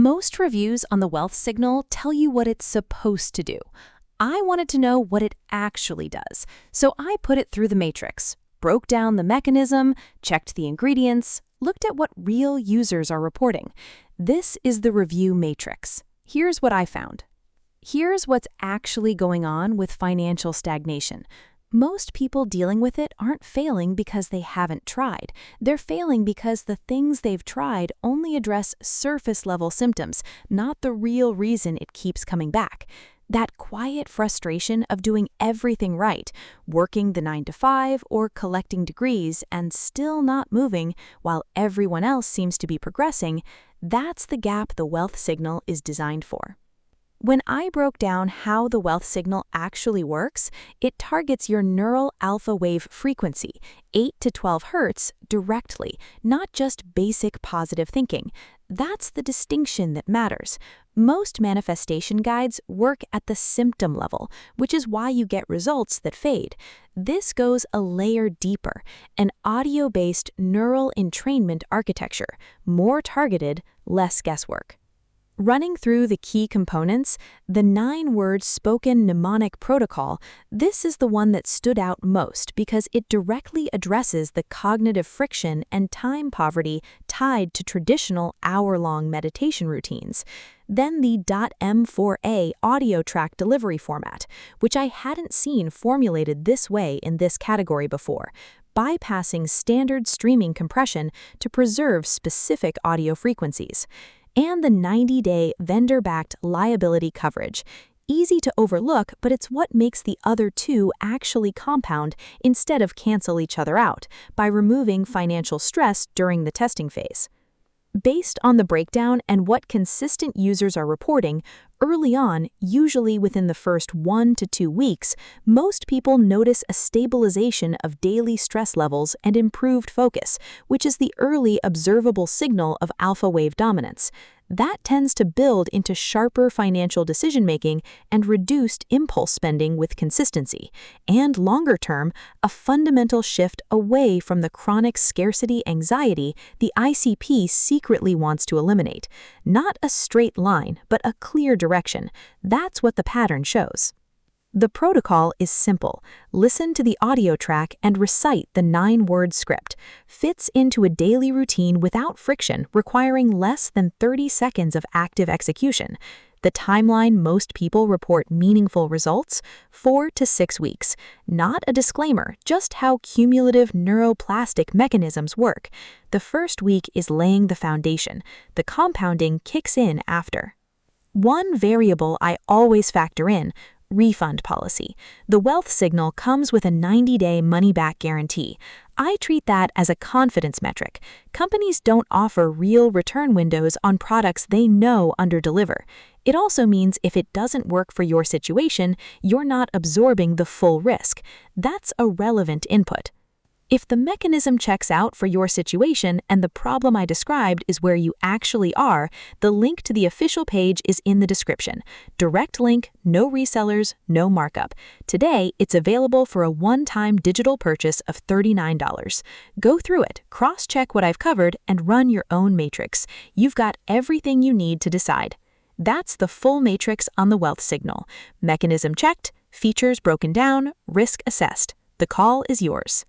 Most reviews on the wealth signal tell you what it's supposed to do. I wanted to know what it actually does, so I put it through the matrix, broke down the mechanism, checked the ingredients, looked at what real users are reporting. This is the review matrix. Here's what I found. Here's what's actually going on with financial stagnation. Most people dealing with it aren't failing because they haven't tried. They're failing because the things they've tried only address surface-level symptoms, not the real reason it keeps coming back. That quiet frustration of doing everything right, working the 9 to 5 or collecting degrees and still not moving while everyone else seems to be progressing, that's the gap the wealth signal is designed for. When I broke down how the wealth signal actually works, it targets your neural alpha wave frequency, 8 to 12 hertz, directly, not just basic positive thinking. That's the distinction that matters. Most manifestation guides work at the symptom level, which is why you get results that fade. This goes a layer deeper, an audio-based neural entrainment architecture, more targeted, less guesswork. Running through the key components, the 9-word spoken mnemonic protocol, this is the one that stood out most because it directly addresses the cognitive friction and time poverty tied to traditional hour-long meditation routines. Then the .m4a audio track delivery format, which I hadn't seen formulated this way in this category before, bypassing standard streaming compression to preserve specific audio frequencies. And the 90-day vendor-backed liability coverage. Easy to overlook, but it's what makes the other two actually compound instead of cancel each other out by removing financial stress during the testing phase. Based on the breakdown and what consistent users are reporting, early on, usually within the first 1 to 2 weeks, most people notice a stabilization of daily stress levels and improved focus, which is the early observable signal of alpha wave dominance. That tends to build into sharper financial decision-making and reduced impulse spending with consistency, and longer term, a fundamental shift away from the chronic scarcity anxiety the ICP secretly wants to eliminate. Not a straight line, but a clear direction. That's what the pattern shows. The protocol is simple. Listen to the audio track and recite the 9-word script. Fits into a daily routine without friction, requiring less than 30 seconds of active execution. The timeline most people report meaningful results, 4 to 6 weeks. Not a disclaimer, just how cumulative neuroplastic mechanisms work. The first week is laying the foundation. The compounding kicks in after. One variable I always factor in: refund policy. The wealth signal comes with a 90-day money-back guarantee. I treat that as a confidence metric. Companies don't offer real return windows on products they know underdeliver. It also means if it doesn't work for your situation, you're not absorbing the full risk. That's a relevant input. If the mechanism checks out for your situation and the problem I described is where you actually are, the link to the official page is in the description. Direct link, no resellers, no markup. Today, it's available for a one-time digital purchase of $39. Go through it, cross-check what I've covered, and run your own matrix. You've got everything you need to decide. That's the full matrix on the wealth signal. Mechanism checked, features broken down, risk assessed. The call is yours.